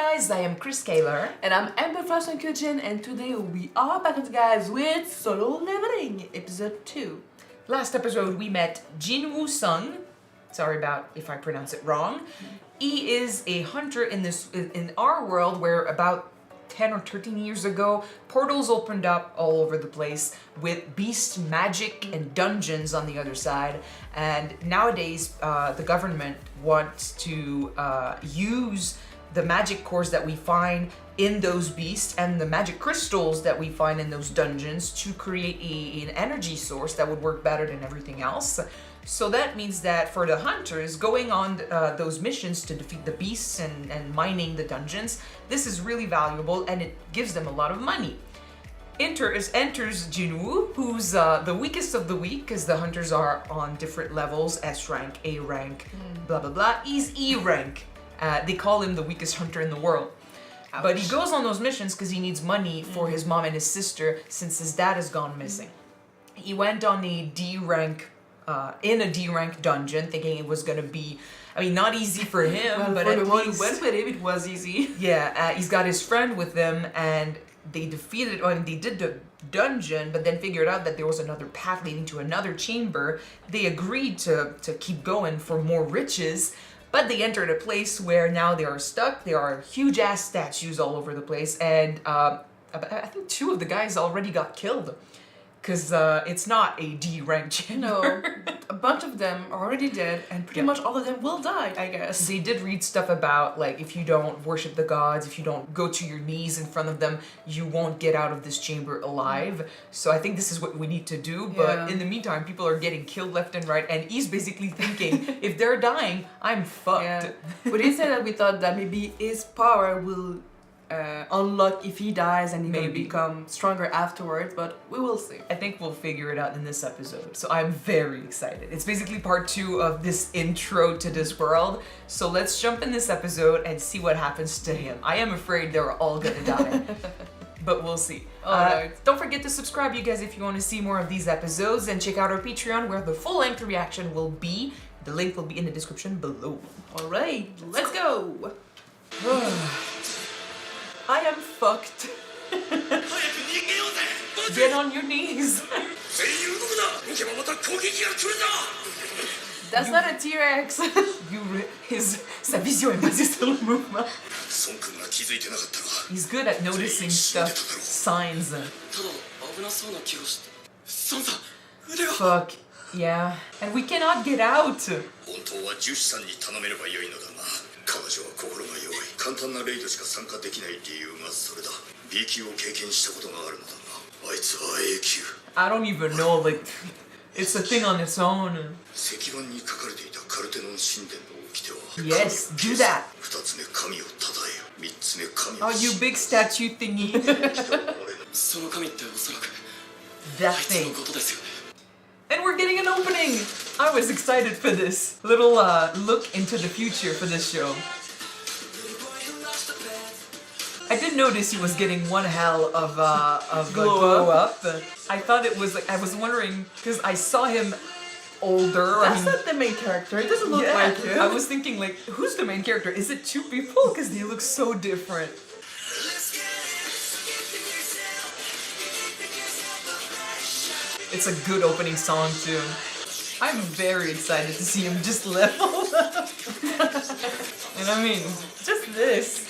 guys, I am Chris Kaler. And I'm Amber Frost and Kyuujin, and today we are back with guys with Solo Leveling, episode 2. Last episode we met Jinwoo Sung. Sorry about if I pronounce it wrong. He is a hunter in our world where about 10 or 13 years ago, portals opened up all over the place with beast magic and dungeons on the other side. And nowadays, the government wants to use the magic cores that we find in those beasts and the magic crystals that we find in those dungeons to create an energy source that would work better than everything else. So that means that for the hunters, going on those missions to defeat the beasts and mining the dungeons, this is really valuable and it gives them a lot of money. Enters Jinwoo, who's the weakest of the weak, because the hunters are on different levels, S rank, A rank, blah blah blah. He's E rank. They call him the weakest hunter in the world. Ouch. But he goes on those missions because he needs money for his mom and his sister since his dad has gone missing. He went on a D rank in a D rank dungeon, thinking it was gonna be, not easy for him, well, but for at the one who least went with him, it was easy. Yeah, he's got his friend with him, and they they did the dungeon, but then figured out that there was another path leading to another chamber. They agreed to keep going for more riches, but they entered a place where now they are stuck. There are huge ass statues all over the place, and I think 2 of the guys already got killed. Because it's not a D rank chamber. No, a bunch of them are already dead, and pretty much all of them will die, I guess. They did read stuff about, like, if you don't worship the gods, if you don't go to your knees in front of them, you won't get out of this chamber alive. So I think this is what we need to do, but in the meantime, people are getting killed left and right, and he's basically thinking, if they're dying, I'm fucked. Yeah. We did say that we thought that maybe his power will unlock if he dies and he will become stronger afterwards, but we will see. I think we'll figure it out in this episode, so I'm very excited. It's basically part 2 of this intro to this world, so let's jump in this episode and see what happens to him. I am afraid they're all gonna die, but we'll see. Don't forget to subscribe, you guys, if you want to see more of these episodes, and check out our Patreon where the full-length reaction will be. The link will be in the description below. Alright, let's go! I am fucked. Get on your knees. That's not a T-Rex. Sa vision est basée sur le mouvement. He's good at noticing stuff, signs. Fuck, yeah. And we cannot get out. I don't even know, like, it's a thing on its own. Yes, do that. Oh, you big statue thingy. That thing. And we're getting an opening! I was excited for this. Little look into the future for this show. I did notice he was getting one hell of glow up. I thought it was like, I was wondering, because I saw him older. That's not the main character, it doesn't look like him. I was thinking, like, who's the main character? Is it 2 people? Because they look so different. It's a good opening song too. I'm very excited to see him just level up. And just this.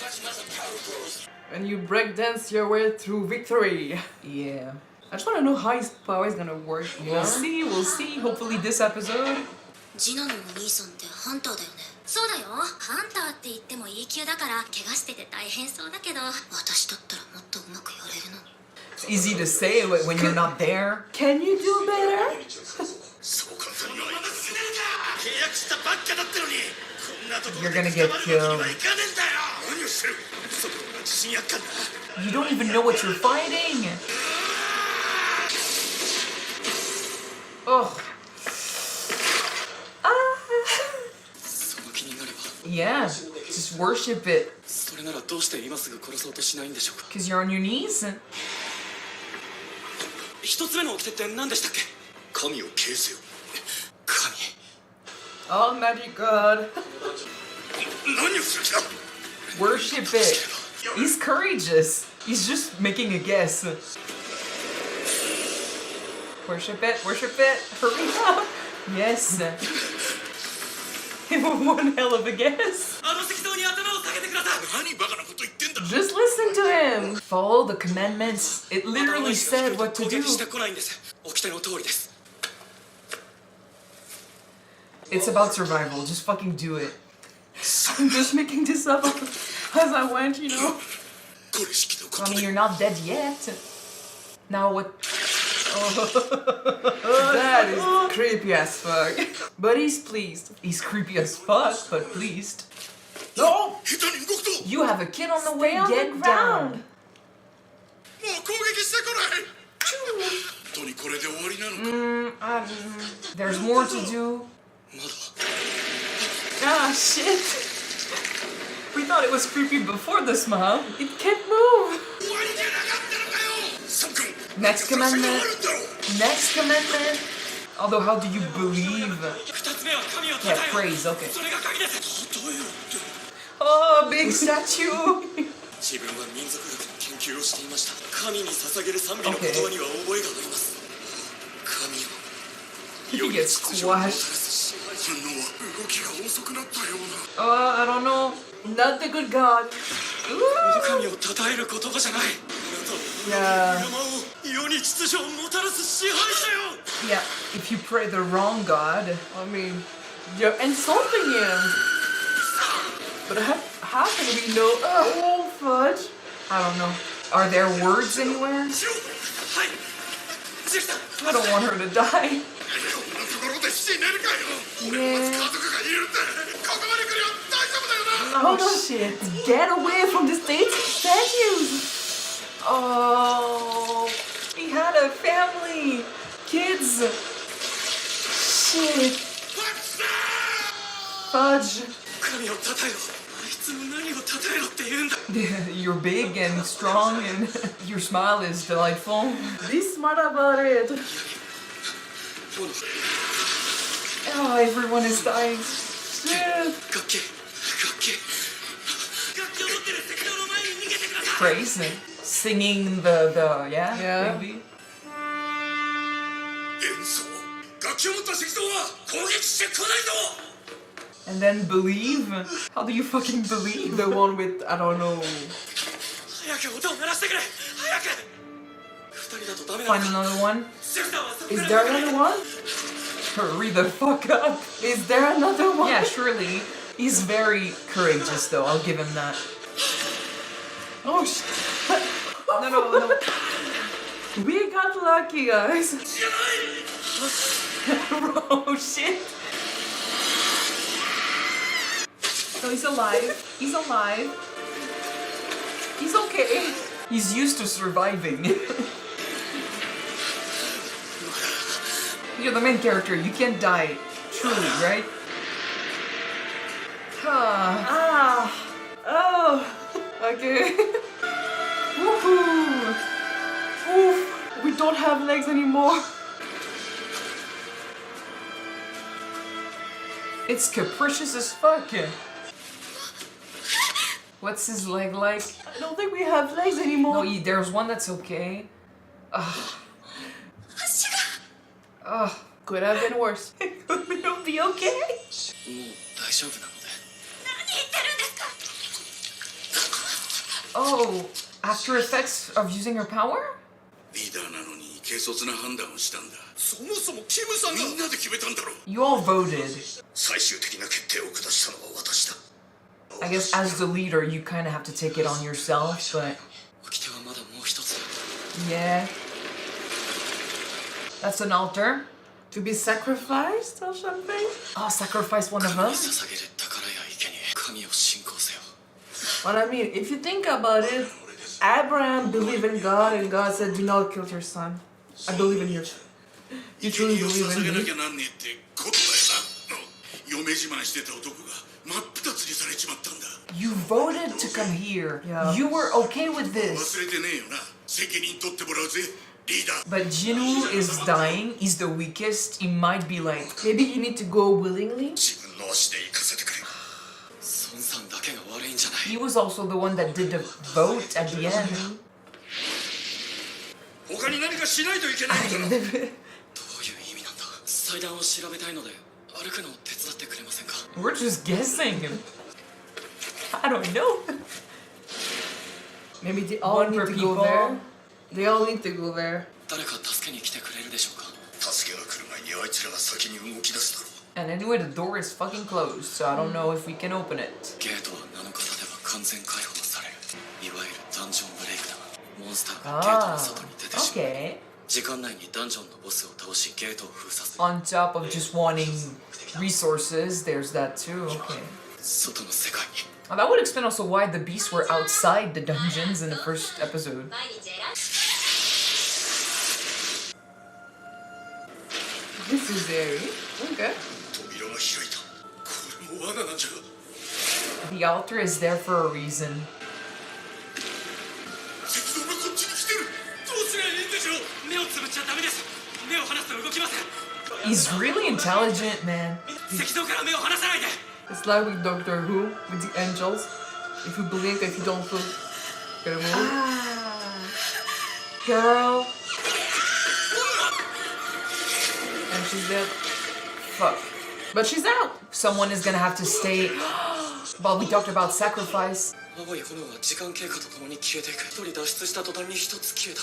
And you breakdance your way through victory. Yeah. I just want to know how his power is gonna work. We'll see. Hopefully this episode. ジナのお兄さんってハンターだよね。そうだよ。ハンターって言っても E 級だから怪我してて大変そうだけど、私だったらもっとうまくやれるのに。 It's easy to say when you're not there. Can you do better? You're gonna get killed. You don't even know what you're fighting. Oh. Yeah, just worship it. Because you're on your knees. 一つ目の掟って何でしたっけ？神を敬せよ。神。Almighty God. 何をする気だ？ Worship it. He's courageous. He's just making a guess. Worship it, hurry up. Yes. One hell of a guess. あの石像に頭を下げてください。何バカなこと言ってんだ。 Just listen to him. Follow the commandments. It literally said what to 攻 do. 撃してこないんです。掟の通りです。 It's about survival. Just fucking do it. I'm just making this up as I went, you know. これ式のこ I と mean, で you're not dead yet. Now what? That is creepy as fuck. But he's pleased. He's creepy as fuck, but pleased. No! 下手に動くと You have a kid on the way. Stay on the Get ground. down. もう攻撃してこない。本当にこれで終わりなのか。 There's more to do. まだ Ah, shit. We thought it was creepy before the smile. It can't move. 終わりじゃなかったのかよ。サン君。 Next commandment. あるんだろう。 Next commandment. Although, how do you believe? 二つ目は神を称 Yeah, えよ。 praise. Okay. それが鍵です。称えよって。 Oh, big statue. 自分は民族学の研究をしていました。神に捧げる賛美の言葉には覚えがあります。神よ。 He gets squashed. 反応は動きが遅くなったような。 I don't know. Not the good God. 神を称える言葉じゃない。 Yeah. 山を世に秩序をもたらす支配者よ。 Yeah, if you pray the wrong God. I mean, you're insulting him. But how can we know? Oh, fudge. I don't know. Are there words anywhere? しろ。はい。ジェフさん。 I don't want her to die. こんなところで死ねるかよ。俺は家族がいるって。ここまで来るよ。大丈夫だよな。 Oh, shit. Get away from the statues. Oh, he had a family. Kids. Shit. Fudge. 神を称えろ。あいつの何を称えろって言うんだ。 You're big and strong and your smile is delightful. Be smart about it. Oh, everyone is dying. Shit. 楽器。楽器。楽器を持ってる石像の前に逃げてください。 Praise singing yeah, Yeah. maybe. 演奏。楽器を持った石像は攻撃してこないぞ。 And then believe? How do you fucking believe? The one with, I don't know. 早く音を鳴らしてくれ。早く。二人だとダメな Find のか。 another one? シェフさんはそこ Is から there another one? Hurry the fuck up. Is there another one? Yeah, surely. He's very courageous though, I'll give him that. Oh, shit. No. We got lucky, guys. 知らない。 Oh shit. No, he's alive. He's alive. He's okay. He's used to surviving. You're the main character. You can't die. Truly, right? Ah. Oh. Okay. Woohoo. Oof. We don't have legs anymore. It's capricious as fuck. What's his leg like? I don't think we have legs anymore. No, there's one that's okay. Ugh. Could have been worse. It'll be okay. もう大丈夫なので。 Oh, after effects of using her power? リーダーなのに軽率な判断をしたんだ。そもそもキムさんがみんなで決めたんだろう。 You all voted. 最終的な決定を下したのは私だ。 I guess as the leader, you kind of have to take it on yourself, but 掟はまだもう一つ。 yeah. That's an altar. To be sacrificed or something? Oh, sacrifice one of 神に us? 捧げる宝や池に神を信仰せよ。 But I mean, if you think about it, Abraham believed in God and God said, do not kill your son. I believe in you. You truly 生贄を believe 捧げ in な me? きゃなんねえってことだよな。嫁自慢してた男が真っ二つにされちまったんだ。 You voted to come here. Yeah. You were okay with this. 忘れてねえよな。責任取ってもらうぜ、リーダー。 But Jinwoo is dying. He's the weakest. He might be like, Maybe you need to go willingly? 自分の足で行かせてくれ。孫さんだけが悪いんじゃない。he was also the one that did the vote at the end. 他に何かしないといけないのだな。どういう意味なんだ。祭壇を調べたいので歩くのを手伝ってくれませんか。 We're just guessing. I don't know. Maybe they all One need per to people. go there. They all need to go there. 誰か助けに来てくれるでしょうか。助けが来る前にあいつらが先に動き出すだろう。 And anyway, the door is fucking closed, so I don't know if we can open it. ゲートは7日経てば完全解放される。いわゆるダンジョンブレイクだ。モンスターがゲートの外に出てしまう。Okay. 時間内にダンジョンのボスを倒しゲートを封鎖する。 On top of just wanting resources, there's that too. Okay. 外の世界に。 Well, that would explain also why the beasts were outside the dungeons in the first episode. This is airy. Okay. 扉が開いた。これも罠なんじゃ。 The altar is there for a reason. 鉄道がこっちに来てる。どうすりゃいいんでしょう。目をつぶっちゃダメです。目を離すと動きません。 He's really intelligent, man. 石像から目を離さないで。 It's like with Doctor Who, with the angels. If you blink, if you don't look, gonna move. Ah, girl. And she's dead. Fuck. But she's out. Someone is gonna have to stay. Well, we talked about sacrifice. 青い炎は時間経過とともに消えていく。一人脱出した途端に一つ消えた。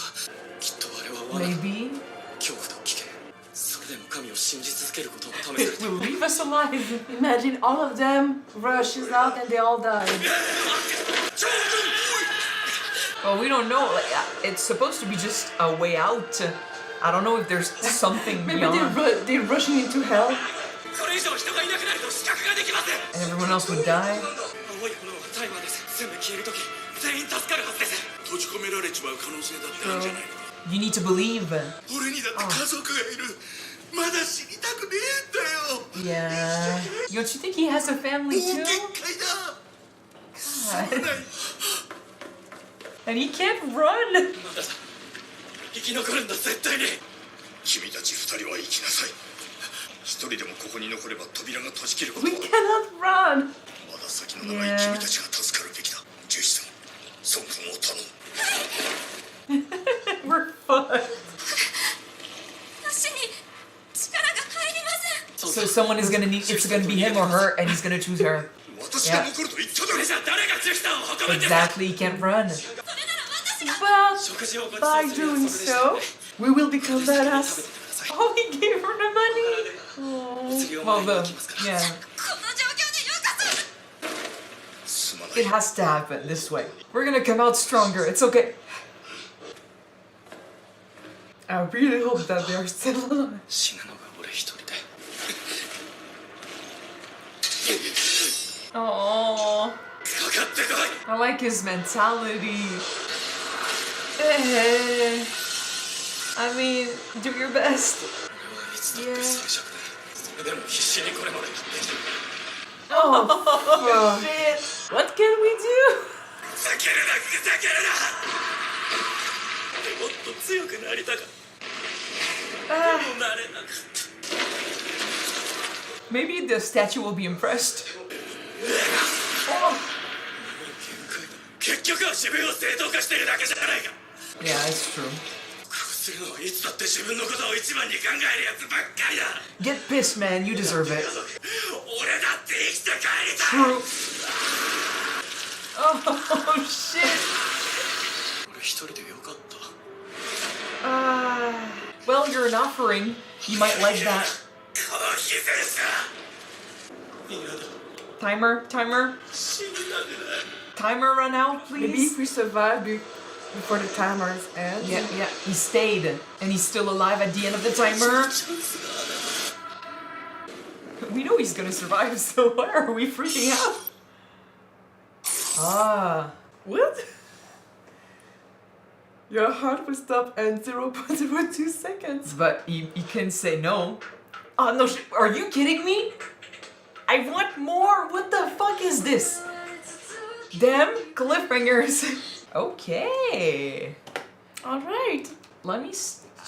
きっとあれは罠だ。 Maybe 恐怖と危険。それでも神を信じ続けることを試され it て will leave us alive. Imagine all of them rushes out and they all died. Well, we don't know. Like, it's supposed to be just a way out. I don't know if there's something Maybe beyond. they're rushing into hell. これ以上人がいなくなると視覚ができません。 And everyone else would die. 青い炎はタイマーです。全部消えるとき全員助かるはずです。閉じ込められちまう可能性だってあるんじゃないの。 You need to believe. 俺にだって家族がいる。まだ死にたくねえんだよ。 Yeah. Don't you think he has a family もう too? 限界だ。すまない。 And he can't run. まだだ。生き残るんだ絶対に。君たち二人は生きなさい。一人でもここに残れば扉が閉じ切ること We は。 cannot run. まだ先の長い君たちが助かるべきだ。ジェイソン、孫君を頼む。 We're fucked. 足に力が入りません。 So someone is gonna need. It's gonna be him or her, and he's gonna choose her. 私が残ると言っただろ。じゃあ誰がジェスターを運ぶんですか。 Exactly. He can't run. それなら私が。 Well, 食事をご馳 by 走する約 doing 束でした so, we will become 食べて badass. ください。 Oh, he gave her the money. 次を Well, 前に the 行きますから。 こ yeah. の状況でよかった。すまない。 It has to happen this way. We're gonna come out stronger. It's okay. I really hope that they are still alive. 死ぬのが俺一人で。 Oh, かかってこい。 I like his mentality. Eh. I mean, do your best. 俺はいつだって最弱で。それでも必死にこれまでやってきた。 Oh, shit. What can we do? ふざけるな、ふざけるな。もっと強くなりたかった。でもなれなかった。 Maybe the statue will be impressed. 結局は自分を正当化してるだけじゃないか。 Yeah, it's true. こうするのはいつだって自分のことを一番に考えるやつばっかりだ。 Get pissed, man. You deserve it. 俺だって生きて帰りたい。 True. Oh, shit. 俺一人でよかった。 Well, you're an offering. You might like that. この日でさ。嫌だ。 Timer. 死にたくない。 Timer run out, Maybe please. if we survive before the timers end. Yeah. He stayed. And he's still alive at the end of the timer. We know he's gonna survive, so why are we freaking out? Ah. What? Your heart will stop in 0.02 seconds. But he can say no. Oh, no. Are you kidding me? I want more. What the fuck is this? Damn cliffhangers. Okay. Alright. Let me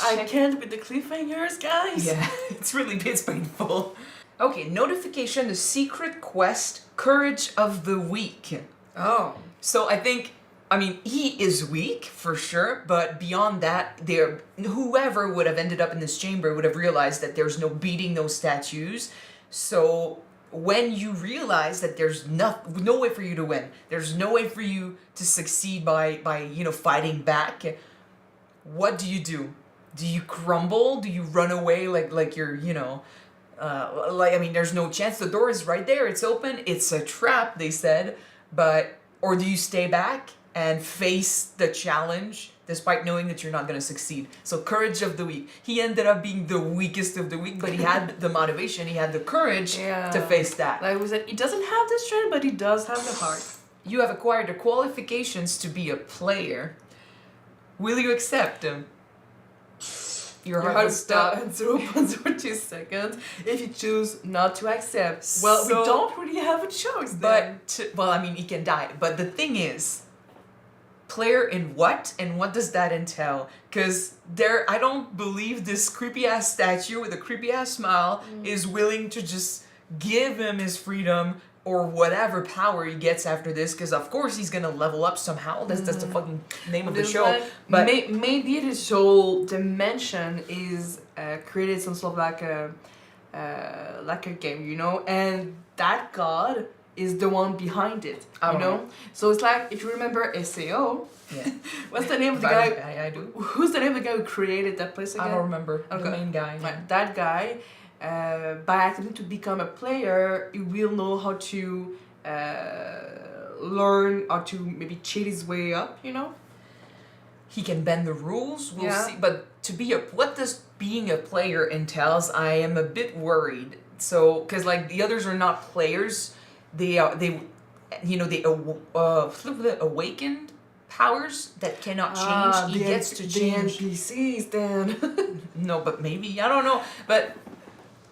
I check. can't with the cliffhangers, guys. Yeah, it's painful. Okay, notification, the secret quest, Courage of the Weak. Oh. So I think, I mean, he is weak for sure, but beyond that, whoever would have ended up in this chamber would have realized that there's no beating those statues. So when you realize that there's no way for you to win, there's no way for you to succeed by fighting back, what do? Do you crumble? Do you run away like you're, there's no chance. The door is right there. It's open. It's a trap, they said. Or do you stay back and face the challenge despite knowing that you're not going to succeed? So courage of the weak. He ended up being the weakest of the weak, but he had the motivation. He had the courage to face that. Like we said, he doesn't have the strength, but he does have the heart. You have acquired the qualifications to be a player. Will you accept them? Your heart will stop and 0.02 seconds if you choose not to accept. Well, we So- don't really have a choice then. He can die. But the thing is, player in what? And what does that entail? Because I don't believe this creepy ass statue with a creepy ass smile is willing to just give him his freedom or whatever power he gets after this. Because of course he's gonna level up somehow. That's the fucking name of the show. But maybe this whole dimension is created some sort of like a game, you know, and that god is the one behind it, you know. So it's like, if you remember SAO, yeah. what's the name of the guy? I do. Who's the name of the guy who created that place again? I don't remember. Okay. The main guy. Like, that guy, by attempting to become a player, he will know how to learn how to maybe cheat his way up, you know. He can bend the rules. We'll Yeah. see. But what does being a player entails? I am a bit worried. So, because like the others are not players, they awakened powers that cannot change. He gets to change. The NPCs then. No, but maybe I don't know. But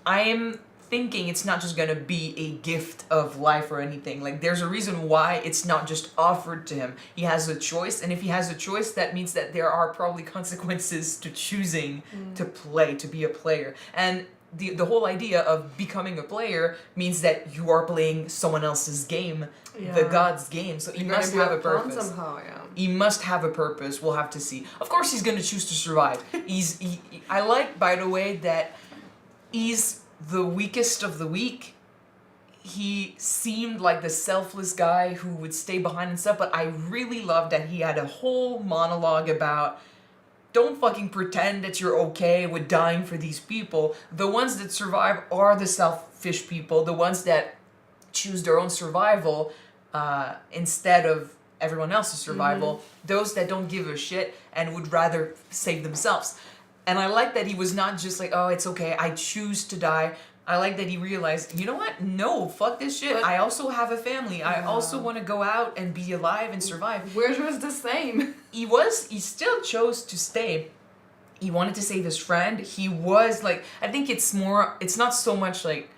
I am thinking it's not just gonna be a gift of life or anything. Like there's a reason why it's not just offered to him. He has a choice, and if he has a choice, that means that there are probably consequences to choosing to play, to be a player. And the whole idea of becoming a player means that you are playing someone else's game, the god's game. So he must have a purpose. Somehow, yeah. He must have a purpose. We'll have to see. Of course, he's gonna choose to survive. I like, by the way, that he's the weakest of the weak. He seemed like the selfless guy who would stay behind and stuff, but I really love that he had a whole monologue about, don't fucking pretend that you're okay with dying for these people. The ones that survive are the selfish people, the ones that choose their own survival instead of everyone else's survival, those that don't give a shit and would rather save themselves. And I like that he was not just like, oh, it's okay, I choose to die. I like that he realized, you know what? No, fuck this shit. But I also have a family. I also want to go out and be alive and survive. Yours was the same. He still chose to stay. He wanted to save his friend. He was like, I think it's not so much like,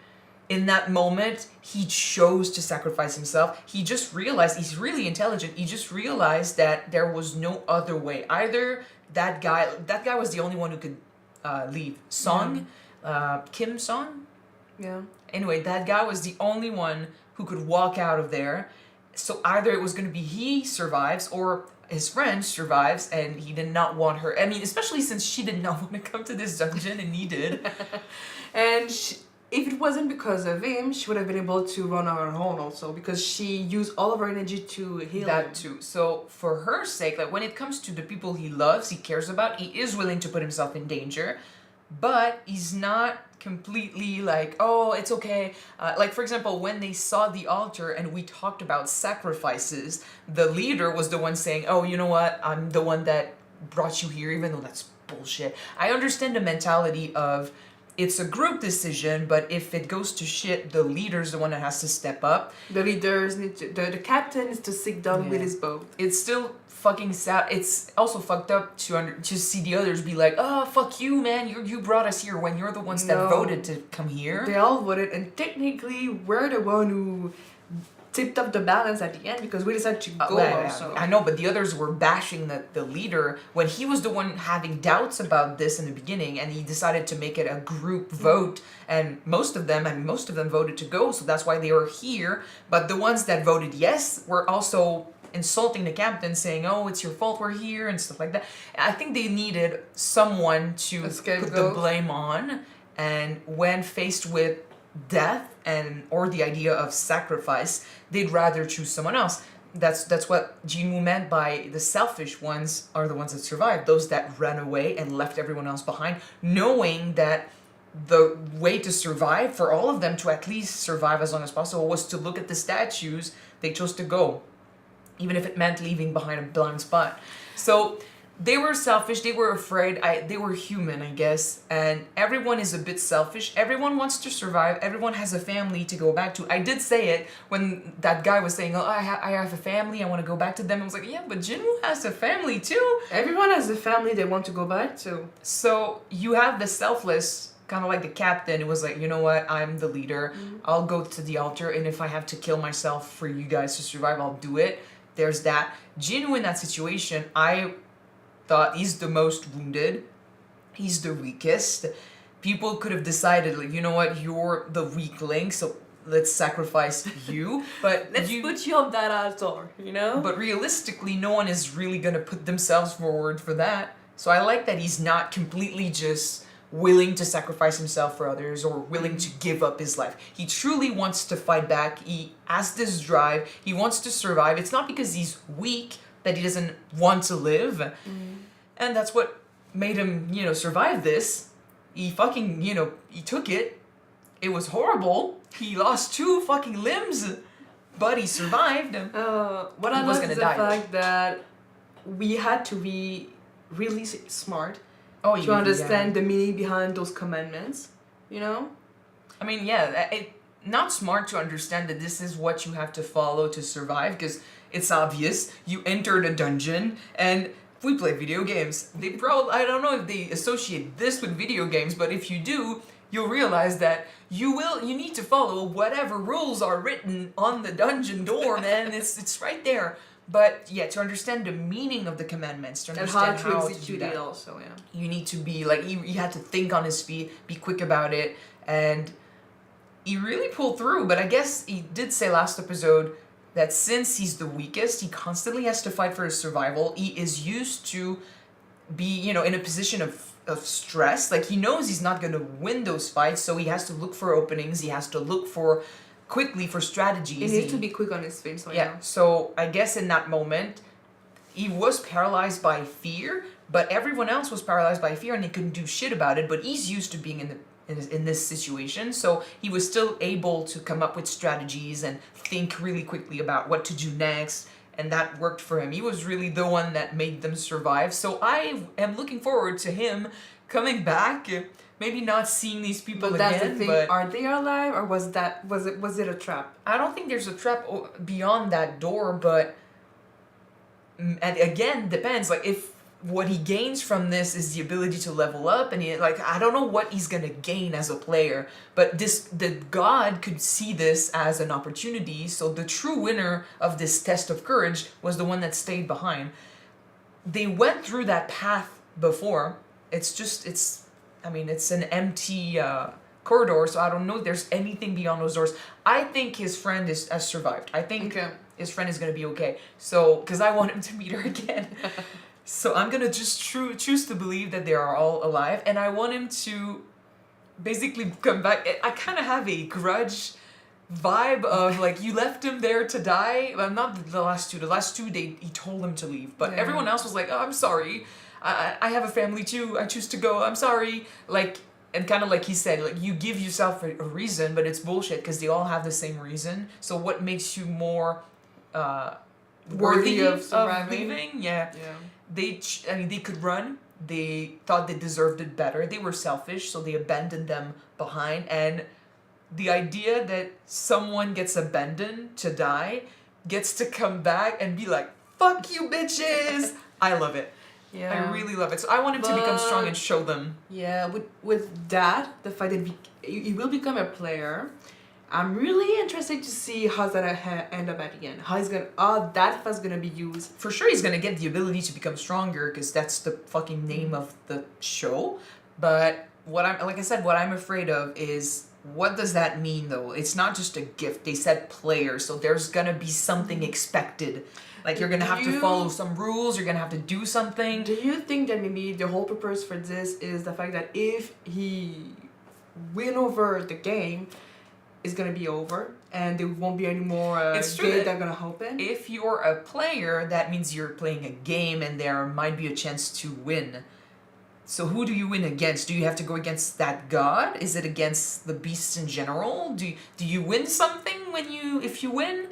in that moment, he chose to sacrifice himself. He just realized, he's really intelligent. He just realized that there was no other way. Either that guy was the only one who could leave. Kim Song? Yeah. Anyway, that guy was the only one who could walk out of there. So either it was going to be he survives or his friend survives, and he did not want her. I mean, especially since she did not want to come to this dungeon and he did. And if it wasn't because of him, she would have been able to run on her own also, because she used all of her energy to heal That him. too. So for her sake, like when it comes to the people he loves, he cares about, he is willing to put himself in danger, but he's not completely like, oh, it's okay. Like for example, when they saw the altar and we talked about sacrifices, the leader was the one saying, oh, you know what? I'm the one that brought you here, even though that's bullshit. I understand the mentality of, it's a group decision, but if it goes to shit, the leader's the one that has to step up. The leaders need to, the captain is to sit down with his boat. It's still fucking sad. It's also fucked up to see the others be like, oh, fuck you, man. You brought us here when you're the ones that voted to come here. They all voted, and technically we're the one tipped up the balance at the end because we decided to go also. I know, but the others were bashing the leader when he was the one having doubts about this in the beginning, and he decided to make it a group vote, and most of them voted to go, so that's why they were here. But the ones that voted yes were also insulting the captain, saying, "Oh, it's your fault we're here," and stuff like that. I think they needed someone to put the blame on, and when faced with death or the idea of sacrifice, they'd rather choose someone else. That's what Jinwoo meant by the selfish ones are the ones that survived, those that ran away and left everyone else behind, knowing that the way to survive for all of them, to at least survive as long as possible, was to look at the statues. They chose to go, even if it meant leaving behind a blind spot. So they were selfish, they were afraid, they were human, I guess, and everyone is a bit selfish. Everyone wants to survive, everyone has a family to go back to. I did say it when that guy was saying, "Oh, I have a family, I want to go back to them." I was like, yeah, but Jinwoo has a family too. Everyone has a family they want to go back to. So you have the selfless, kind of like the captain, who was like, you know what, I'm the leader, I'll go to the altar, and if I have to kill myself for you guys to survive, I'll do it. There's that. Jinwoo in that situation, I thought he's the most wounded, he's the weakest. People could have decided, like, you know what, you're the weak link, so let's sacrifice you. But let's put you on that altar, you know? But realistically, no one is really gonna put themselves forward for that. So I like that he's not completely just willing to sacrifice himself for others or willing to give up his life. He truly wants to fight back. He has this drive. He wants to survive. It's not because he's weak that he doesn't want to live. And that's what made him, survive this. He fucking, he took it. It was horrible. He lost 2 fucking limbs, but he survived. What I love is the fact that we had to be really smart to understand the meaning behind those commandments, you know? I mean, not smart to understand that this is what you have to follow to survive, because it's obvious. You entered a dungeon, and we play video games. They probably, I don't know if they associate this with video games, but if you do, you'll realize that you need to follow whatever rules are written on the dungeon door, man. It's right there. But yeah, to understand the meaning of the commandments, to understand how to execute it also, you need to be like, he had to think on his feet, be quick about it, and he really pulled through. But I guess he did say last episode that since he's the weakest, he constantly has to fight for his survival. He is used to be, in a position of stress. Like, he knows he's not going to win those fights, so he has to look for openings. He has to look quickly for strategies. He needs to be quick on his feet. So I guess in that moment, he was paralyzed by fear, but everyone else was paralyzed by fear and they couldn't do shit about it. But he's used to being in this situation, so he was still able to come up with strategies and think really quickly about what to do next, and that worked for him. He was really the one that made them survive. So I am looking forward to him coming back. Maybe not seeing these people again. But that's the thing. But are they alive, or was it a trap? I don't think there's a trap beyond that door. But and again, depends. Like, if what he gains from this is the ability to level up, and I don't know what he's gonna gain as a player. But the god could see this as an opportunity. So the true winner of this test of courage was the one that stayed behind. They went through that path before. It's an empty corridor, so I don't know if there's anything beyond those doors. I think his friend has survived. I think his friend is going to be okay. So, because I want him to meet her again. So I'm going to just choose to believe that they are all alive, and I want him to basically come back. I kind of have a grudge vibe of, like, you left him there to die. Well, not the last two. The last two, he told him to leave. But everyone else was like, oh, I'm sorry. I have a family too. I choose to go. I'm sorry. Like, and kind of like he said, like, you give yourself a reason, but it's bullshit because they all have the same reason. So what makes you more worthy of leaving? Yeah. They could run. They thought they deserved it better. They were selfish, so they abandoned them behind. And the idea that someone gets abandoned to die, gets to come back and be like, fuck you bitches. I love it. Yeah. I really love it. So I want him to become strong and show them. Yeah, with that, the fact that he will become a player, I'm really interested to see how's that end up at the end. How that fuss gonna be used. For sure he's gonna get the ability to become stronger because that's the fucking name of the show. But what I'm afraid of is, what does that mean though? It's not just a gift. They said player, so there's gonna be something expected. Like you're gonna have to follow some rules, you're gonna have to do something. Do you think that maybe the whole purpose for this is the fact that if he win over the game, it's gonna be over and there won't be any more games that are gonna happen? If you're a player, that means you're playing a game and there might be a chance to win. So who do you win against? Do you have to go against that god? Is it against the beasts in general? Do you win something if you win?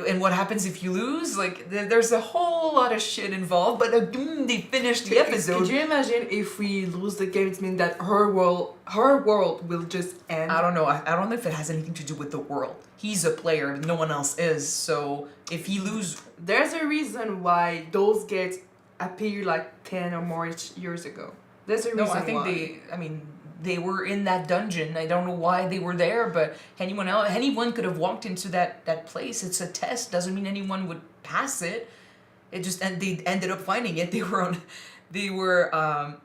And what happens if you lose? Like, there's a whole lot of shit involved, but they finished the episode. Could you imagine if we lose the game, it means that her world will just end? I don't know. I don't know if it has anything to do with the world. He's a player, no one else is. So if he lose... There's a reason why those gates appeared like 10 or more years ago. There's a reason why. No, I think they were in that dungeon. I don't know why they were there, but anyone could have walked into that place. It's a test. Doesn't mean anyone would pass it. And they ended up finding it. They were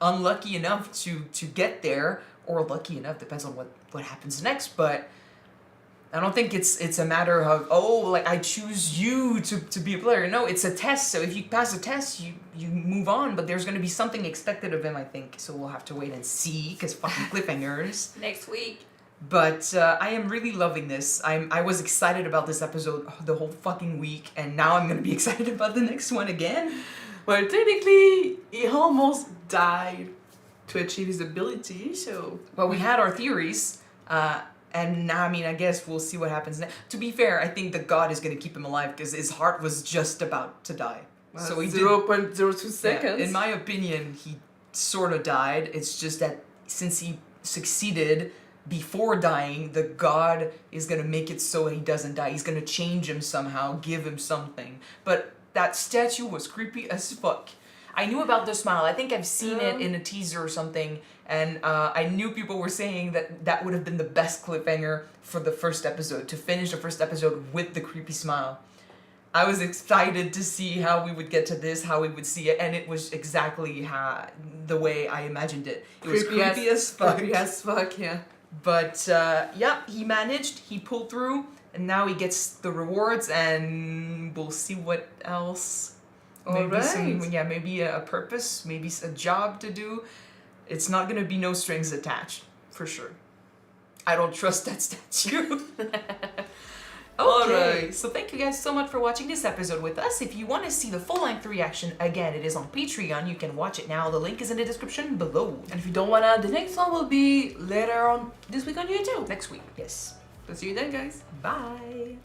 unlucky enough to get there, or lucky enough, depends on what happens next. But I don't think it's a matter of, I choose you to be a player. No, it's a test. So if you pass a test, you move on. But there's going to be something expected of him, I think. So we'll have to wait and see, because fucking cliffhangers. Next week. But I am really loving this. I was excited about this episode the whole fucking week, and now I'm going to be excited about the next one again. Well, technically, he almost died to achieve his ability, so... Well, we had our theories. And now, I guess we'll see what happens next. To be fair, I think the god is going to keep him alive because his heart was just about to die. Well, so he 0.02 seconds. Yeah, in my opinion, he sort of died. It's just that since he succeeded before dying, the god is going to make it so he doesn't die. He's going to change him somehow, give him something. But that statue was creepy as fuck. I knew about the smile. I think I've seen it in a teaser or something, and I knew people were saying that would have been the best cliffhanger for the first episode, to finish the first episode with the creepy smile. I was excited to see how we would get to this, how we would see it, and it was exactly the way I imagined it. It was creepy as fuck. Creepy as fuck, yeah. But, he managed, he pulled through, and now he gets the rewards, and we'll see what else... Maybe a purpose, maybe a job to do. It's not gonna be no strings attached, for sure. I don't trust that statue. Okay, so thank you guys so much for watching this episode with us. If you want to see the full-length reaction, again, it is on Patreon. You can watch it now. The link is in the description below. And if you don't wanna, the next one will be later on this week on YouTube. Next week, yes. So see you then, guys. Bye.